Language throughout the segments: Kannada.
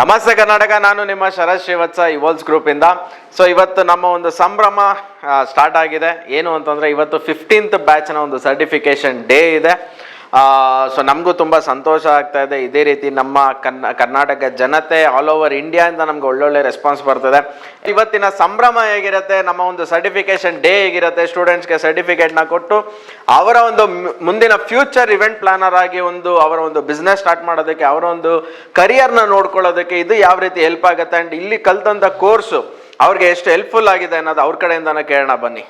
ನಮಸ್ತೆ ಕರ್ನಾಟಕ, ನಾನು ನಿಮ್ಮ ಶರತ್ ಶ್ರೀವತ್ಸ ಇವಾಲ್ಸ್ ಗ್ರೂಪಿಂದ. ಸೊ ಇವತ್ತು ನಮ್ಮ ಒಂದು ಸಂಭ್ರಮ ಸ್ಟಾರ್ಟ್ ಆಗಿದೆ. ಏನು ಅಂತಂದರೆ ಇವತ್ತು 15th ಬ್ಯಾಚ್ನ ಒಂದು ಸರ್ಟಿಫಿಕೇಷನ್ ಡೇ ಇದೆ. ಸೊ ನಮಗೂ ತುಂಬ ಸಂತೋಷ ಆಗ್ತಾ ಇದೆ. ಇದೇ ರೀತಿ ನಮ್ಮ ಕರ್ನಾಟಕ ಜನತೆ ಆಲ್ ಓವರ್ ಇಂಡಿಯಾದಿಂದ ನಮ್ಗೆ ಒಳ್ಳೊಳ್ಳೆ ರೆಸ್ಪಾನ್ಸ್ ಬರ್ತದೆ. ಇವತ್ತಿನ ಸಂಭ್ರಮ ಹೇಗಿರುತ್ತೆ, ನಮ್ಮ ಒಂದು ಸರ್ಟಿಫಿಕೇಷನ್ ಡೇ ಹೇಗಿರುತ್ತೆ, ಸ್ಟೂಡೆಂಟ್ಸ್ಗೆ ಸರ್ಟಿಫಿಕೇಟ್ನ ಕೊಟ್ಟು ಅವರ ಒಂದು ಮುಂದಿನ ಫ್ಯೂಚರ್ ಇವೆಂಟ್ ಪ್ಲಾನರ್ ಆಗಿ ಅವರ ಒಂದು ಬಿಸ್ನೆಸ್ ಸ್ಟಾರ್ಟ್ ಮಾಡೋದಕ್ಕೆ, ಅವರ ಒಂದು ಕರಿಯರ್ನ ನೋಡ್ಕೊಳ್ಳೋದಕ್ಕೆ ಇದು ಯಾವ ರೀತಿ ಹೆಲ್ಪ್ ಆಗುತ್ತೆ ಆ್ಯಂಡ್ ಇಲ್ಲಿ ಕಲ್ತಂಥ ಕೋರ್ಸು ಅವ್ರಿಗೆ ಎಷ್ಟು ಹೆಲ್ಪ್ಫುಲ್ ಆಗಿದೆ ಅನ್ನೋದು ಅವ್ರ ಕಡೆಯಿಂದನೇ ಕೇಳೋಣ ಬನ್ನಿ.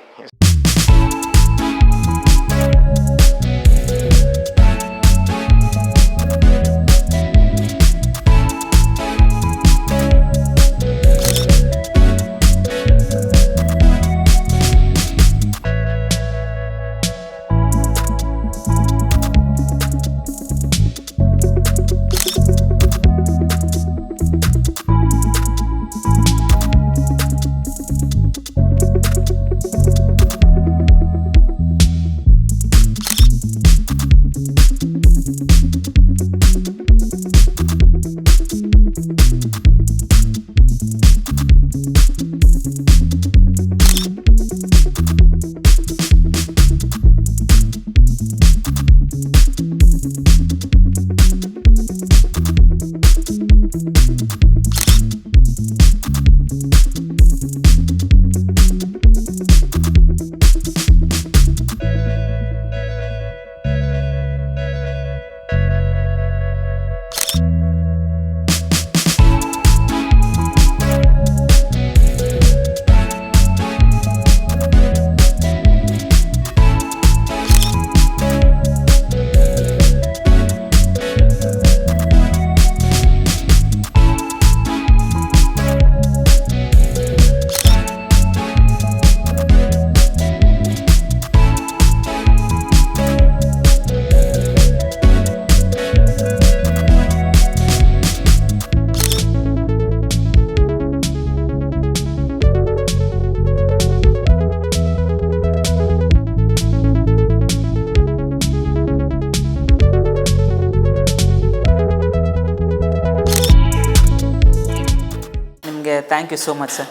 Thank you so much sir.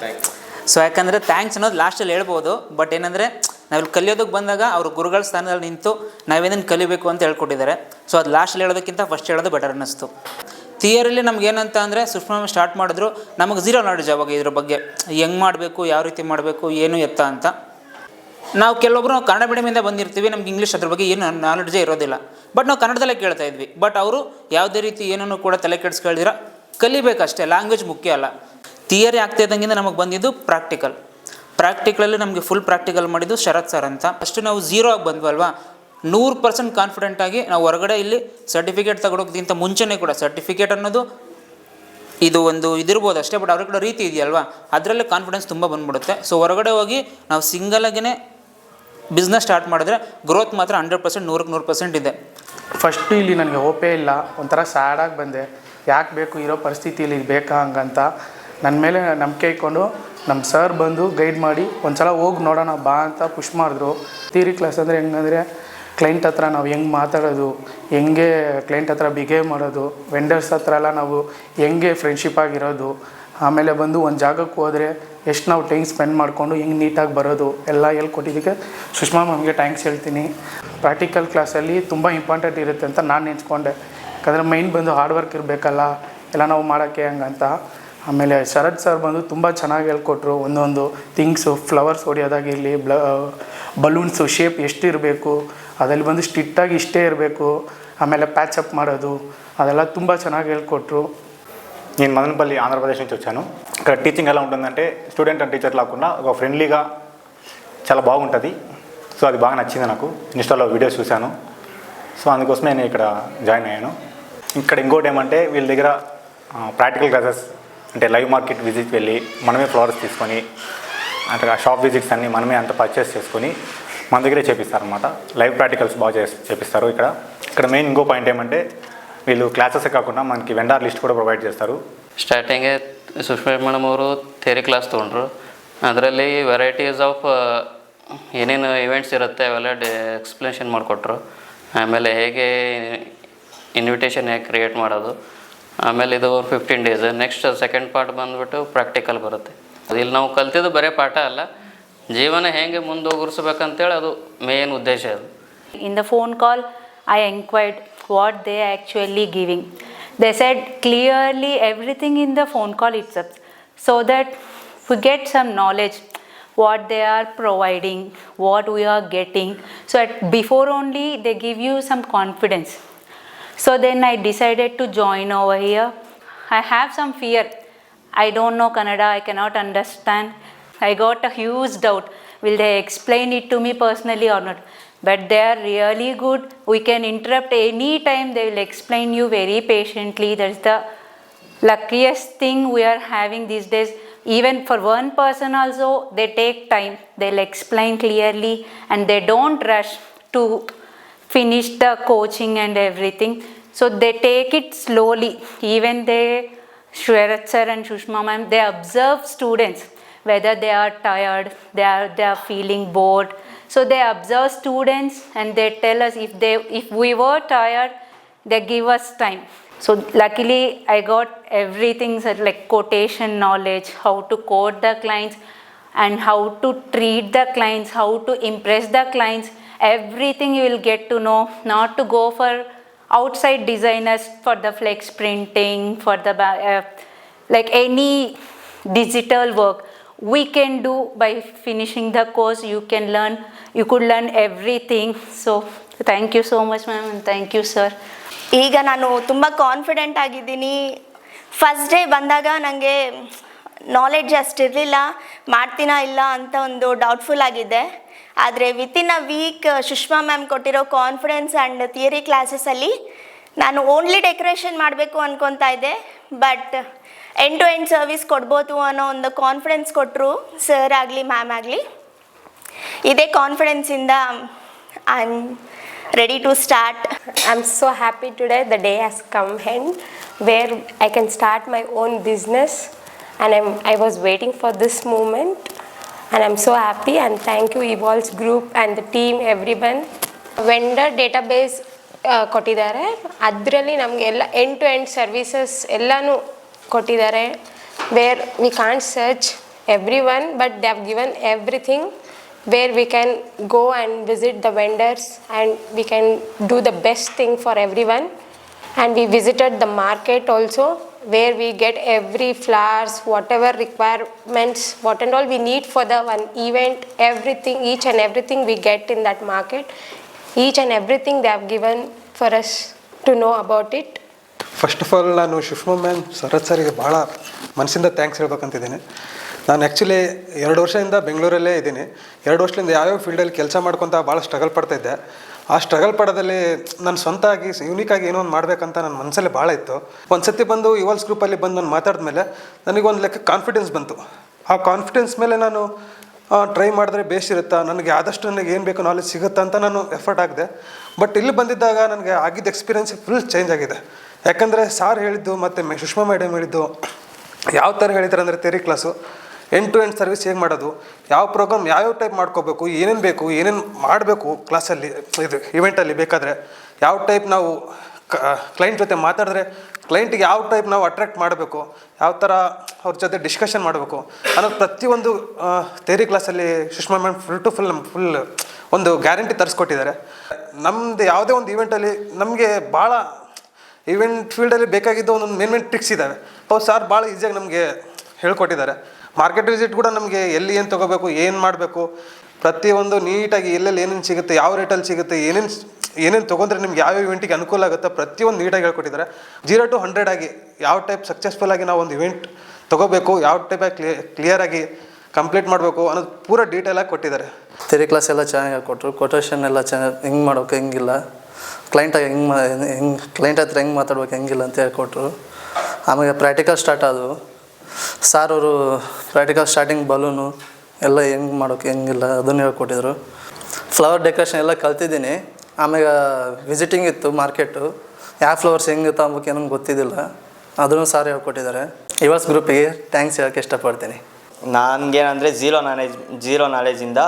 So ಯಾಕಂದರೆ ಥ್ಯಾಂಕ್ಸ್ ಅನ್ನೋದು ಲಾಸ್ಟಲ್ಲಿ ಹೇಳ್ಬೋದು, ಬಟ್ ಏನಂದರೆ ನಾವು ಕಲಿಯೋದಕ್ಕೆ ಬಂದಾಗ ಅವರು ಗುರುಗಳ ಸ್ಥಾನದಲ್ಲಿ ನಿಂತು ನಾವೇನೇನು ಕಲಿಬೇಕು ಅಂತ ಹೇಳ್ಕೊಟ್ಟಿದ್ದಾರೆ. ಸೊ ಅದು ಲಾಸ್ಟಲ್ಲಿ ಹೇಳೋದಕ್ಕಿಂತ ಫಸ್ಟ್ ಹೇಳೋದು ಬೆಟರ್ ಅನ್ನಿಸ್ತು. ಥಿಯರಿಲಿ ನಮ್ಗೆ ಏನಂತ ಅಂದರೆ ಸುಷ್ಮಾ ಸ್ಟಾರ್ಟ್ ಮಾಡಿದ್ರು, ನಮಗೆ ಝೀರೋ ನಾಲೆಡ್ಜ್ ಅವಾಗ ಇದ್ರ ಬಗ್ಗೆ ಹೆಂಗೆ ಮಾಡಬೇಕು, ಯಾವ ರೀತಿ ಮಾಡಬೇಕು, ಏನು ಎತ್ತ ಅಂತ. ನಾವು ಕೆಲವೊಬ್ರು ಕನ್ನಡ ಮೀಡಿಯಮಿಂದ ಬಂದಿರ್ತೀವಿ, ನಮ್ಗೆ ಇಂಗ್ಲೀಷ್ ಅದ್ರ ಬಗ್ಗೆ ಏನು ನಾಲೆಡ್ಜೇ ಇರೋದಿಲ್ಲ. ಬಟ್ ನಾವು ಕನ್ನಡದಲ್ಲೇ ಕೇಳ್ತಾ ಇದ್ವಿ. ಬಟ್ ಅವರು ಯಾವುದೇ ರೀತಿ ಏನೂ ಕೂಡ ತಲೆ ಕೆಡಿಸ್ಕೊಳ್ದಿರ ಕಲಿಬೇಕಷ್ಟೇ, ಲ್ಯಾಂಗ್ವೇಜ್ ಮುಖ್ಯ ಅಲ್ಲ. ಥಿಯರಿ ಆಗ್ತಾ ಇದ್ದಂಗಿಂದ ನಮಗೆ ಬಂದಿದ್ದು ಪ್ರಾಕ್ಟಿಕಲಲ್ಲಿ ನಮಗೆ ಫುಲ್ ಪ್ರಾಕ್ಟಿಕಲ್ ಮಾಡಿದ್ದು ಶರತ್ ಸರ್ ಅಂತ. ಅಷ್ಟು ನಾವು ಝೀರೋ ಆಗಿ ಬಂದ್ವಲ್ವಾ, 100% ಕಾನ್ಫಿಡೆಂಟಾಗಿ ನಾವು ಹೊರಗಡೆ ಇಲ್ಲಿ ಸರ್ಟಿಫಿಕೇಟ್ ತಗೊಳೋಕ್ಕಿಂತ ಮುಂಚೆನೇ ಕೂಡ ಸರ್ಟಿಫಿಕೇಟ್ ಅನ್ನೋದು ಇದು ಒಂದು ಇದಿರ್ಬೋದು ಅಷ್ಟೇ, ಬಟ್ ಅವ್ರ ಕಡೆ ರೀತಿ ಇದೆಯಲ್ವಾ, ಅದರಲ್ಲೇ ಕಾನ್ಫಿಡೆನ್ಸ್ ತುಂಬ ಬಂದ್ಬಿಡುತ್ತೆ. ಸೊ ಹೊರಗಡೆ ಹೋಗಿ ನಾವು ಸಿಂಗಲಾಗೇ ಬಿಸ್ನೆಸ್ ಸ್ಟಾರ್ಟ್ ಮಾಡಿದ್ರೆ ಗ್ರೋತ್ ಮಾತ್ರ 100%, 100% ಇದೆ. ಫಸ್ಟು ಇಲ್ಲಿ ನನಗೆ ಓಪೇ ಇಲ್ಲ, ಒಂಥರ ಸ್ಯಾಡಾಗಿ ಬಂದೆ. ಯಾಕೆ ಬೇಕು, ಇರೋ ಪರಿಸ್ಥಿತಿಯಲ್ಲಿ ಬೇಕಾ ಹಂಗಂತ ನನ್ನ ಮೇಲೆ ನಂಬಿಕೆ ಇಟ್ಕೊಂಡು ನಮ್ಮ ಸರ್ ಬಂದು ಗೈಡ್ ಮಾಡಿ ಒಂದು ಸಲ ಹೋಗಿ ನೋಡೋಣ ಬಾ ಅಂತ ಪುಷ್ ಮಾಡಿದ್ರು. ಥಿಯರಿ ಕ್ಲಾಸ್ ಅಂದರೆ ಹೆಂಗಂದರೆ ಕ್ಲೈಂಟ್ ಹತ್ರ ನಾವು ಹೆಂಗೆ ಮಾತಾಡೋದು, ಹೆಂಗೆ ಕ್ಲೈಂಟ್ ಹತ್ರ ಬಿಹೇವ್ ಮಾಡೋದು, ವೆಂಡರ್ಸ್ ಹತ್ರ ಎಲ್ಲ ನಾವು ಹೆಂಗೆ ಫ್ರೆಂಡ್ಶಿಪ್ ಆಗಿರೋದು, ಆಮೇಲೆ ಬಂದು ಒಂದು ಜಾಗಕ್ಕೆ ಹೋದರೆ ಎಷ್ಟು ನಾವು ಟೈಮ್ ಸ್ಪೆಂಡ್ ಮಾಡಿಕೊಂಡು ಹೆಂಗೆ ನೀಟಾಗಿ ಬರೋದು ಎಲ್ಲ ಹೇಳ್ಕೊಟ್ಟಿದ್ದಕ್ಕೆ ಸುಷ್ಮಾ ಮ್ಯಾಮ್ಗೆ ಥ್ಯಾಂಕ್ಸ್ ಹೇಳ್ತೀನಿ. ಪ್ರಾಕ್ಟಿಕಲ್ ಕ್ಲಾಸಲ್ಲಿ ತುಂಬ ಇಂಪಾರ್ಟೆಂಟ್ ಇರುತ್ತೆ ಅಂತ ನಾನು ನೆನೆಸ್ಕೊಂಡೆ. ಯಾಕಂದರೆ ಮೈನ್ ಬಂದು ಹಾರ್ಡ್ ವರ್ಕ್ ಇರಬೇಕಲ್ಲ ಎಲ್ಲ ನಾವು ಮಾಡೋಕ್ಕೆ ಹಂಗಂತ. ಆಮೇಲೆ ಶರತ್ ಸರ್ ಬಂದು ತುಂಬ ಚೆನ್ನಾಗಿ ಹೇಳ್ಕೊಟ್ರು. ಒಂದೊಂದು ಥಿಂಗ್ಸು, ಫ್ಲವರ್ಸ್ ಹೊಡೆಯೋದಾಗಿರಲಿ, ಬಲೂನ್ಸು ಶೇಪ್ ಎಷ್ಟು ಇರಬೇಕು, ಅದರಲ್ಲಿ ಬಂದು ಸ್ಟ್ರಿಕ್ಟಾಗಿ ಇಷ್ಟೇ ಇರಬೇಕು, ಆಮೇಲೆ ప్యాచప్ ಮಾಡೋದು ಅದೆಲ್ಲ ತುಂಬ ಚೆನ್ನಾಗಿ ಹೇಳ್ಕೊಟ್ರು. నేను మదనపల్లి ఆంధ్రప్రదేశ్ నుంచి వచ్చాను. ఇక్కడ టీచింగ్ ఎలా ఉంటుందంటే స్టూడెంట్ అండ్ టీచర్ లాకుండా ఒక ఫ్రెండ్లీగా చాలా బాగుంటుంది. సో అది బాగా నచ్చింది నాకు. ఇన్స్టాలో వీడియోస్ చూశాను. సో అందుకోసమే నేను ఇక్కడ జాయిన్ అయ్యాను. ఇక్కడ ఇంకోటి ఏమంటే వీళ్ళ దగ్గర ప్రాక్టికల్ క్లాసెస్ అంటే లైవ్ మార్కెట్ విజిట్ వెళ్ళి మనమే ఫ్లవర్స్ తీసుకొని అంటే ఆ షాప్ విజిట్స్ అన్నీ మనమే అంతా పర్చేస్ చేసుకొని మన దగ్గరే చేపిస్తారనమాట. లైవ్ ప్రాక్టికల్స్ బాగా చేపిస్తారు. ఇక్కడ మెయిన్ ఇంకో పాయింట్ ఏమంటే వీళ్ళు క్లాసెస్ కాకుండా మనకి వెండర్ లిస్ట్ కూడా ప్రొవైడ్ చేస్తారు. ಸ್ಟಾರ್ಟಿಂಗೇ ಸುಷ್ಮಾ ಮೇಡಮ್ ಅವರು ಥಿಯರಿ ಕ್ಲಾಸ್ ತೊಗೊಂಡ್ರು. ಅದರಲ್ಲಿ ವೆರೈಟೀಸ್ ಆಫ್ ಏನೇನು ಇವೆಂಟ್ಸ್ ಇರುತ್ತೆ ಅವೆಲ್ಲ ಎಕ್ಸ್ಪ್ಲನೇಷನ್ ಮಾಡಿಕೊಟ್ರು. ಆಮೇಲೆ ಹೇಗೆ ಇನ್ವಿಟೇಷನ್ ಹೇಗೆ ಕ್ರಿಯೇಟ್ ಮಾಡೋದು, ಆಮೇಲೆ ಇದು 15 ಡೇಸ್. ನೆಕ್ಸ್ಟ್ ಸೆಕೆಂಡ್ ಪಾರ್ಟ್ ಬಂದುಬಿಟ್ಟು ಪ್ರಾಕ್ಟಿಕಲ್ ಬರುತ್ತೆ. ಇಲ್ಲಿ ನಾವು ಕಲ್ತಿದ್ದು ಬರೀ ಪಾಠ ಅಲ್ಲ, ಜೀವನ ಹೇಗೆ ಮುಂದೋಗಿಸ್ಬೇಕಂತೇಳಿ ಅದು ಮೇನ್ ಉದ್ದೇಶ ಅದು. In the phone call, I inquired what they are actually giving. They said clearly everything in the phone call itself, so that we get some knowledge what they are providing, what we are getting. So before only they give you some confidence. So then I decided to join over here. I have some fear. I don't know Kannada, I cannot understand. I got a huge doubt. Will they explain it to me personally or not? But they are really good. We can interrupt any time. They will explain you very patiently. That's the luckiest thing we are having these days. Even for one person also, they take time. They'll explain clearly and they don't rush to finish the coaching and everything. So they take it slowly. Even they, Shwerat sir and Shushma ma'am, they observe students whether they are tired, they are feeling bored. So they observe students and they tell us if we were tired, they give us time. So luckily I got everything like quotation knowledge, how to quote the clients and how to treat the clients, how to impress the clients. Everything you will get to know, not to go for outside designers for the flex printing, for the like any digital work. We can do by finishing the course. You could learn everything. So thank you so much ma'am and thank you sir. ಈಗ ನಾನು ತುಂಬ ಕಾನ್ಫಿಡೆಂಟ್ ಆಗಿದ್ದೀನಿ. ಫಸ್ಟ್ ಡೇ ಬಂದಾಗ ನನಗೆ ನಾಲೆಡ್ಜ್ ಅಷ್ಟಿರಲಿಲ್ಲ, ಮಾಡ್ತೀನಾ ಇಲ್ಲ ಅಂತ ಒಂದು ಡೌಟ್ಫುಲ್ ಆಗಿದ್ದೆ. ಆದರೆ within a week Sushma ma'am ಕೊಟ್ಟಿರೋ ಕಾನ್ಫಿಡೆನ್ಸ್ ಆ್ಯಂಡ್ ಥಿಯರಿ ಕ್ಲಾಸಸಲ್ಲಿ ನಾನು ಓನ್ಲಿ ಡೆಕೋರೇಷನ್ ಮಾಡಬೇಕು ಅಂದ್ಕೊತಾ ಇದ್ದೆ. But end to end service ಕೊಡ್ಬೋದು ಅನ್ನೋ ಒಂದು ಕಾನ್ಫಿಡೆನ್ಸ್ ಕೊಟ್ಟರು ಸರ್ ಆಗಲಿ ಮ್ಯಾಮ್ ಆಗಲಿ. ಇದೇ ಕಾನ್ಫಿಡೆನ್ಸಿಂದ I am ready to start. I'm so happy today. The day has come in where I can start my own business, and I was waiting for this moment, and I'm so happy. And thank you Evolves Group and the team, everyone. Vendor database ಕೊಟ್ಟಿದ್ದಾರೆ. ಅದರಲ್ಲಿ ನಮಗೆಲ್ಲ ಎಂಡ್ ಟು ಎಂಡ್ ಸರ್ವಿಸಸ್ ಎಲ್ಲನೂ ಕೊಟ್ಟಿದ್ದಾರೆ. Where we can't search every one, but they have given everything. Where we can go and visit the vendors and we can do the best thing for everyone. And we visited the market also, where we get every flowers, whatever requirements, what and all we need for the one event, everything, each and everything we get in that market. Each and everything they have given for us to know about it. First of all ನಾನು ಸುಷ್ಮಾ ಮ್ಯಾಮ್ ಶರತ್ ಸರಿಗೆ ಭಾಳ ಮನಸ್ಸಿಂದ ಥ್ಯಾಂಕ್ಸ್ ಹೇಳ್ಬೇಕಂತಿದ್ದೀನಿ. ನಾನು ಆ್ಯಕ್ಚುಲಿ 2 ವರ್ಷದಿಂದ ಬೆಂಗಳೂರಲ್ಲೇ ಇದ್ದೀನಿ. 2 ವರ್ಷದಿಂದ ಯಾವ್ಯಾವ ಫೀಲ್ಡಲ್ಲಿ ಕೆಲಸ ಮಾಡ್ಕೊತ ಭಾಳ ಸ್ಟ್ರಗಲ್ ಪಡ್ತಾಯಿದ್ದೆ. ಆ ಸ್ಟ್ರಗಲ್ ಪಡೋದಲ್ಲಿ ನಾನು ಸ್ವಂತಾಗಿ ಯೂನಿಕಾಗಿ ಏನೋ ಒಂದು ಮಾಡಬೇಕಂತ ನನ್ನ ಮನಸ್ಸಲ್ಲಿ ಭಾಳ ಇತ್ತು. ಒಂದು ಸತಿ ಬಂದು ಇವಾಲ್ಸ್ ಗ್ರೂಪಲ್ಲಿ ಬಂದು ನಾನು ಮಾತಾಡಿದ್ಮೇಲೆ ನನಗೊಂದು ಲೆಕ್ಕ ಕಾನ್ಫಿಡೆನ್ಸ್ ಬಂತು. ಆ ಕಾನ್ಫಿಡೆನ್ಸ್ ಮೇಲೆ ನಾನು ಟ್ರೈ ಮಾಡಿದ್ರೆ ಬೇಸಿರುತ್ತಾ, ನನಗೆ ಆದಷ್ಟು ನನಗೆ ಏನು ಬೇಕು ನಾಲೆಜ್ ಸಿಗುತ್ತಾ ಅಂತ ನಾನು ಎಫರ್ಟ್ ಹಾಕಿದೆ. ಬಟ್ ಇಲ್ಲಿ ಬಂದಿದ್ದಾಗ ನನಗೆ ಆಗಿದ್ದ ಎಕ್ಸ್ಪೀರಿಯೆನ್ಸ್ ಫುಲ್ ಚೇಂಜ್ ಆಗಿದೆ. ಯಾಕಂದರೆ ಸಾರ್ ಹೇಳಿದ್ದು ಮತ್ತು ಸುಷ್ಮಾ ಮೇಡಮ್ ಹೇಳಿದ್ದು ಯಾವ ಥರ ಹೇಳಿದ್ದಾರೆ ಅಂದರೆ theory class end to end service ಹೇಗೆ ಮಾಡೋದು, ಯಾವ ಪ್ರೋಗ್ರಾಮ್ ಯಾವ್ಯಾವ ಟೈಪ್ ಮಾಡ್ಕೋಬೇಕು, ಏನೇನು ಬೇಕು, ಏನೇನು ಮಾಡಬೇಕು ಕ್ಲಾಸಲ್ಲಿ ಇದು ಇವೆಂಟಲ್ಲಿ ಬೇಕಾದರೆ ಯಾವ ಟೈಪ್ ನಾವು ಕ್ಲೈಂಟ್ ಜೊತೆ ಮಾತಾಡಿದ್ರೆ ಕ್ಲೈಂಟಿಗೆ ಯಾವ ಟೈಪ್ ನಾವು ಅಟ್ರ್ಯಾಕ್ಟ್ ಮಾಡಬೇಕು, ಯಾವ ಥರ ಅವ್ರ ಜೊತೆ ಡಿಸ್ಕಷನ್ ಮಾಡಬೇಕು ಅನ್ನೋದು ಪ್ರತಿಯೊಂದು ಥಿಯರಿ ಕ್ಲಾಸಲ್ಲಿ ಸುಷ್ಮಾ ಮ್ಯಾಮ್ ಫುಲ್ ಒಂದು ಗ್ಯಾರಂಟಿ ತರಿಸ್ಕೊಟ್ಟಿದ್ದಾರೆ. ನಮ್ಮದು ಯಾವುದೇ ಒಂದು ಇವೆಂಟಲ್ಲಿ ನಮಗೆ ಭಾಳ ಇವೆಂಟ್ ಫೀಲ್ಡಲ್ಲಿ ಬೇಕಾಗಿದ್ದು ಒಂದೊಂದು ಮೇನ್ ಟ್ರಿಕ್ಸ್ ಇದ್ದಾವೆ. ಅವ್ರು ಸಾರ್ ಭಾಳ ಈಸಿಯಾಗಿ ನಮಗೆ ಹೇಳ್ಕೊಟ್ಟಿದ್ದಾರೆ. ಮಾರ್ಕೆಟ್ ವಿಸಿಟ್ ಕೂಡ ನಮಗೆ ಎಲ್ಲಿ ಏನು ತೊಗೋಬೇಕು, ಏನು ಮಾಡಬೇಕು, ಪ್ರತಿಯೊಂದು ನೀಟಾಗಿ ಎಲ್ಲೆಲ್ಲಿ ಏನೇನು ಸಿಗುತ್ತೆ, ಯಾವ ರೇಟಲ್ಲಿ ಸಿಗುತ್ತೆ, ಏನೇನು ತೊಗೊಂಡ್ರೆ ನಿಮ್ಗೆ ಯಾವ ಇವೆಂಟಿಗೆ ಅನುಕೂಲ ಆಗುತ್ತೆ ಪ್ರತಿಯೊಂದು ನೀಟಾಗಿ ಹೇಳ್ಕೊಟ್ಟಿದ್ದಾರೆ. 0 to 100 ಆಗಿ ಯಾವ ಟೈಪ್ ಸಕ್ಸಸ್ಫುಲ್ಲಾಗಿ ನಾವು ಒಂದು ಇವೆಂಟ್ ತೊಗೋಬೇಕು, ಯಾವ ಟೈಪಾಗಿ ಕ್ಲಿಯರಾಗಿ ಕಂಪ್ಲೀಟ್ ಮಾಡಬೇಕು ಅನ್ನೋದು ಪೂರ ಡೀಟೇಲಾಗಿ ಕೊಟ್ಟಿದ್ದಾರೆ. ಥಿಯರಿ ಕ್ಲಾಸ್ ಎಲ್ಲ ಚೆನ್ನಾಗಿ ಹೇಳ್ಕೊಟ್ರು. ಕೊಟೇಷನ್ ಎಲ್ಲ ಚೆನ್ನಾಗಿ ಹೆಂಗೆ ಮಾಡೋಕೆ ಹೆಂಗಿಲ್ಲ, ಕ್ಲೈಂಟಾಗಿ ಕ್ಲೈಂಟ್ ಹತ್ರ ಹೆಂಗೆ ಮಾತಾಡ್ಬೇಕು ಹೆಂಗಿಲ್ಲ ಅಂತ ಹೇಳ್ಕೊಟ್ರು. ಆಮೇಲೆ ಪ್ರಾಕ್ಟಿಕಲ್ ಸ್ಟಾರ್ಟ್ ಆದವು. ಸಾರ್ ಅವರು ಪ್ರಾಕ್ಟಿಕಲ್ ಸ್ಟಾರ್ಟಿಂಗ್ ಬಲೂನು ಎಲ್ಲ ಹೆಂಗೆ ಮಾಡೋಕೆ ಹೆಂಗಿಲ್ಲ ಅದನ್ನು ಹೇಳ್ಕೊಟ್ಟಿದ್ರು. ಫ್ಲವರ್ ಡೆಕೋರೇಷನ್ ಎಲ್ಲ ಕಲ್ತಿದ್ದೀನಿ. ಆಮೇಲೆ ವಿಸಿಟಿಂಗ್ ಇತ್ತು ಮಾರ್ಕೆಟು, ಯಾವ ಫ್ಲವರ್ಸ್ ಹೆಂಗೆ ತಗೋಬೇಕು ಏನೋ ಗೊತ್ತಿದ್ದಿಲ್ಲ, ಅದನ್ನು ಸಾರ್ ಹೇಳ್ಕೊಟ್ಟಿದ್ದಾರೆ. ಇವಾಲ್ಸ್ ಗ್ರೂಪಿಗೆ ಥ್ಯಾಂಕ್ಸ್ ಹೇಳೋಕ್ಕೆ ಇಷ್ಟಪಡ್ತೀನಿ. ನನಗೇನಂದರೆ ಝೀರೋ ನಾಲೆಜಿಂದ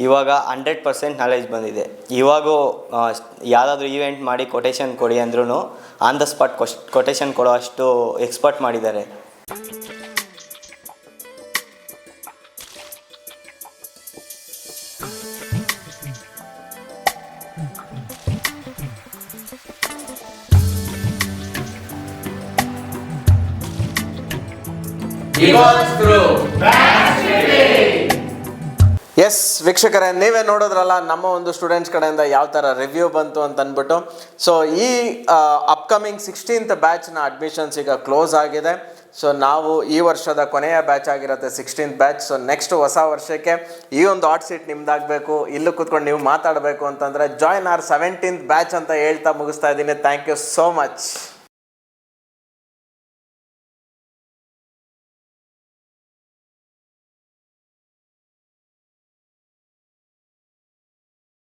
ಇವಾಗ 100% ನಾಲೆಜ್ ಬಂದಿದೆ. ಇವಾಗೂ ಯಾವುದಾದ್ರೂ ಈವೆಂಟ್ ಮಾಡಿ ಕೊಟೇಶನ್ ಕೊಡಿ ಅಂದ್ರೂ ಆನ್ ದ ಸ್ಪಾಟ್ ಕೊಟೇಶನ್ ಕೊಡೋ ಅಷ್ಟು ಎಕ್ಸ್ಪರ್ಟ್ ಮಾಡಿದ್ದಾರೆ. ಎಸ್ ವೀಕ್ಷಕರೇ, ನೀವೇ ನೋಡಿದ್ರಲ್ಲ ನಮ್ಮ ಒಂದು ಸ್ಟೂಡೆಂಟ್ಸ್ ಕಡೆಯಿಂದ ಯಾವ ಥರ ರಿವ್ಯೂ ಬಂತು ಅಂತ ಅಂದ್ಬಿಟ್ಟು. ಸೊ ಈ ಅಪ್ಕಮಿಂಗ್ 16th ಬ್ಯಾಚ್ನ ಅಡ್ಮಿಷನ್ಸ್ ಈಗ ಕ್ಲೋಸ್ ಆಗಿದೆ. ಸೊ ನಾವು ಈ ವರ್ಷದ ಕೊನೆಯ ಬ್ಯಾಚ್ ಆಗಿರುತ್ತೆ 16th ಬ್ಯಾಚ್. ಸೊ ನೆಕ್ಸ್ಟ್ ಹೊಸ ವರ್ಷಕ್ಕೆ ಈ ಒಂದು ಹಾಟ್ ಸೀಟ್ ನಿಮ್ದಾಗಬೇಕು, ಇಲ್ಲೂ ಕೂತ್ಕೊಂಡು ನೀವು ಮಾತಾಡಬೇಕು ಅಂತಂದರೆ ಜಾಯ್ನ್ ಆರ್ 17th ಬ್ಯಾಚ್ ಅಂತ ಹೇಳ್ತಾ ಮುಗಿಸ್ತಾ ಇದ್ದೀನಿ. Thank you so much.